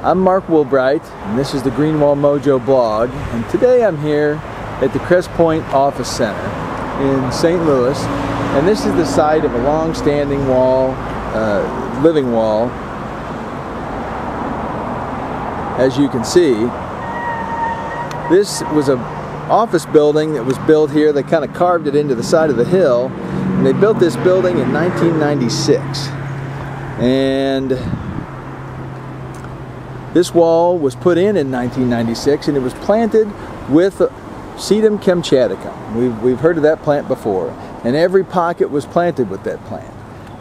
I'm Mark Wilbright, and this is the Greenwall Mojo blog, and today I'm here at the Crestpoint Office Center in St. Louis, and this is the site of a long-standing wall, living wall. As you can see, this was an office building that was built here. They kind of carved it into the side of the hill, and they built this building in 1996. And this wall was put in 1996, and it was planted with Sedum kamchaticum. We've heard of that plant before, and every pocket was planted with that plant.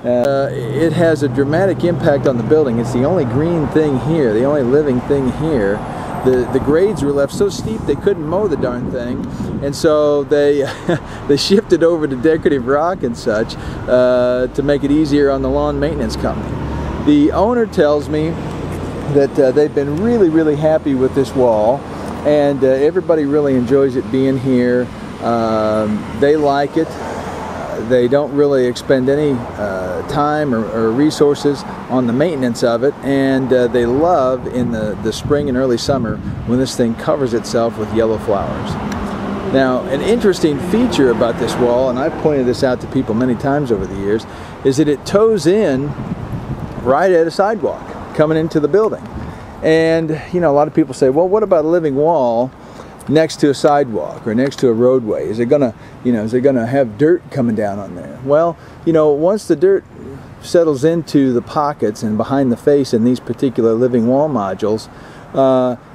It has a dramatic impact on the building. It's the only green thing here, the only living thing here. The grades were left so steep they couldn't mow the darn thing, and so they they shifted over to decorative rock and such to make it easier on the lawn maintenance company. The owner tells me that they've been really happy with this wall, and everybody really enjoys it being here. They like it. They don't really expend any time or resources on the maintenance of it, and they love in the spring and early summer when this thing covers itself with yellow flowers. Now, an interesting feature about this wall, and I've pointed this out to people many times over the years, is that it toes in right at a sidewalk coming into the building. And you know, a lot of people say, well, what about a living wall next to a sidewalk or next to a roadway? Is it gonna, is it gonna have dirt coming down on there? Well, once the dirt settles into the pockets and behind the face in these particular living wall modules,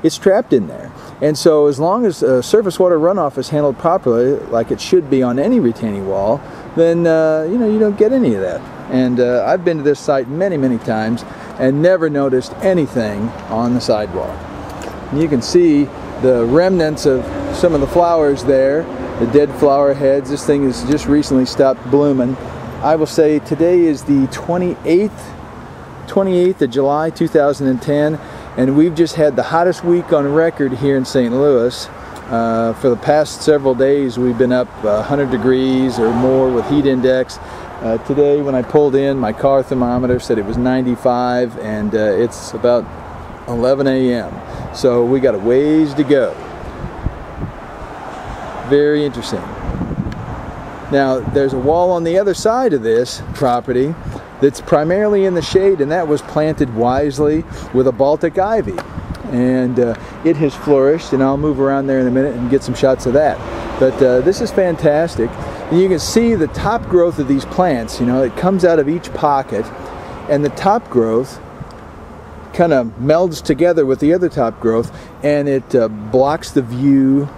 it's trapped in there. And so as long as surface water runoff is handled properly, like it should be on any retaining wall, then you don't get any of that. And I've been to this site many times and never noticed anything on the sidewalk. And you can see the remnants of some of the flowers there, the dead flower heads. This thing has just recently stopped blooming. I will say today is the 28th of July 2010, and we've just had the hottest week on record here in St. Louis. For the past several days we've been up 100 degrees or more with heat index. Today when I pulled in, my car thermometer said it was 95, and it's about 11 a.m. So we got a ways to go. Very interesting. Now there's a wall on the other side of this property that's primarily in the shade, and that was planted wisely with a Baltic ivy, and it has flourished, and I'll move around there in a minute and get some shots of that. But this is fantastic, and you can see the top growth of these plants. It comes out of each pocket, and the top growth kind of melds together with the other top growth, and it blocks the view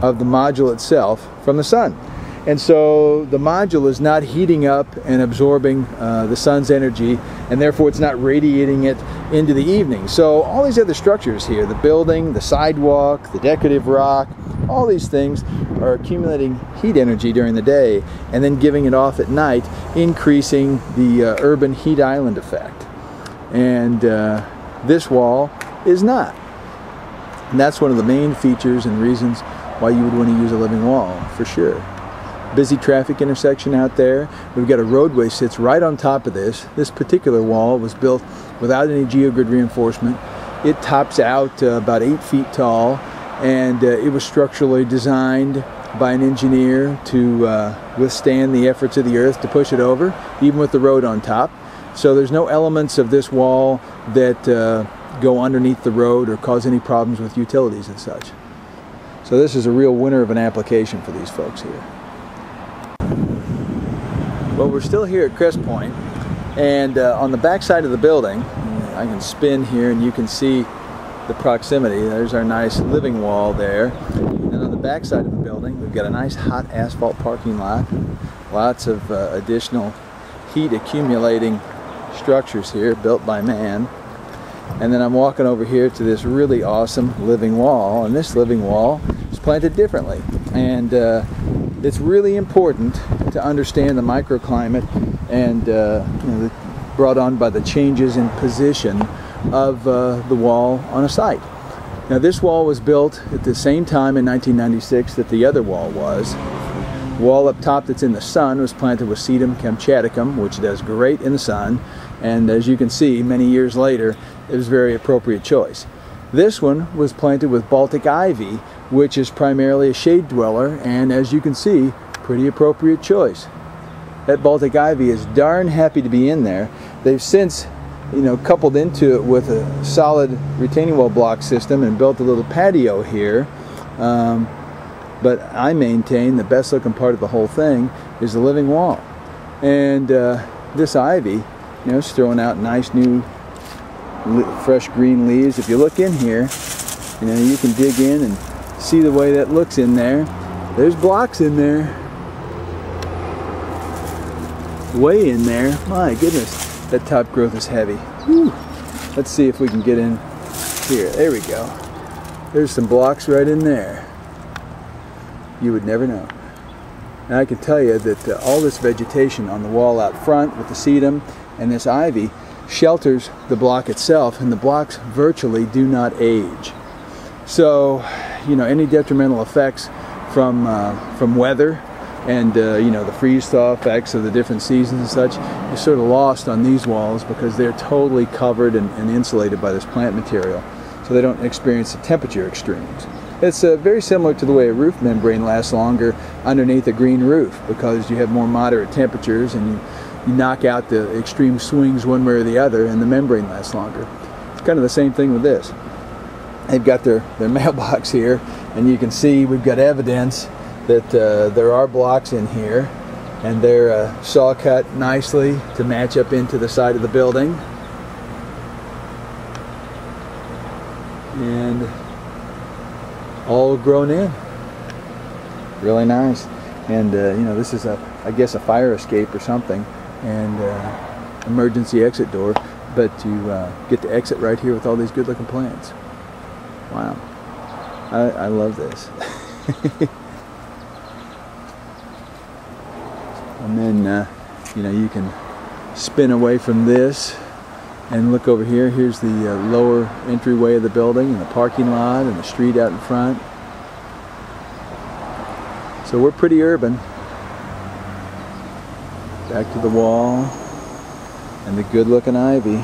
of the module itself from the sun. And so the module is not heating up and absorbing the sun's energy, and therefore it's not radiating it into the evening. So all these other structures here, the building, the sidewalk, the decorative rock, all these things are accumulating heat energy during the day and then giving it off at night, increasing the urban heat island effect. And this wall is not. And that's one of the main features and reasons why you would want to use a living wall, for sure. Busy traffic intersection out there. We've got a roadway sits right on top of this. This particular wall was built without any geogrid reinforcement. It tops out about 8 feet tall, and it was structurally designed by an engineer to withstand the efforts of the earth to push it over, even with the road on top. So there's no elements of this wall that go underneath the road or cause any problems with utilities and such. So this is a real winner of an application for these folks here. Well, we're still here at Crestpoint, and on the back side of the building, I can spin here and you can see the proximity. There's our nice living wall there. And on the back side of the building, we've got a nice hot asphalt parking lot. Lots of additional heat accumulating structures here built by man. And then I'm walking over here to this really awesome living wall, and this living wall is planted differently. And it's really important to understand the microclimate and brought on by the changes in position of the wall on a site. Now this wall was built at the same time in 1996 that the other wall was. The wall up top that's in the sun was planted with Sedum kamchaticum, which does great in the sun, And as you can see, many years later, it was a very appropriate choice. This one was planted with Baltic ivy, which is primarily a shade dweller, and as you can see, pretty appropriate choice. That Baltic ivy is darn happy to be in there. They've since, coupled into it with a solid retaining wall block system and built a little patio here. But I maintain the best looking part of the whole thing is the living wall. And this ivy, is throwing out nice new fresh green leaves. If you look in here, you can dig in and see the way that looks in there. There's blocks in there. Way in there. My goodness, that top growth is heavy. Whew. Let's see if we can get in here. There we go. There's some blocks right in there. You would never know. And I can tell you that all this vegetation on the wall out front with the sedum and this ivy shelters the block itself, and the blocks virtually do not age. So, any detrimental effects from weather and the freeze-thaw effects of the different seasons and such is sort of lost on these walls because they're totally covered and insulated by this plant material, so they don't experience the temperature extremes. It's very similar to the way a roof membrane lasts longer underneath a green roof, because you have more moderate temperatures and you knock out the extreme swings one way or the other, and the membrane lasts longer. It's kind of the same thing with this. They've got their mailbox here, and you can see we've got evidence that there are blocks in here, and they're saw cut nicely to match up into the side of the building. And all grown in. Really nice. And this is I guess a fire escape or something, and emergency exit door, but you get to exit right here with all these good looking plants. Wow. I love this. And then you can spin away from this and look over here. Here's the lower entryway of the building and the parking lot and the street out in front. So we're pretty urban. Back to the wall and the good looking ivy.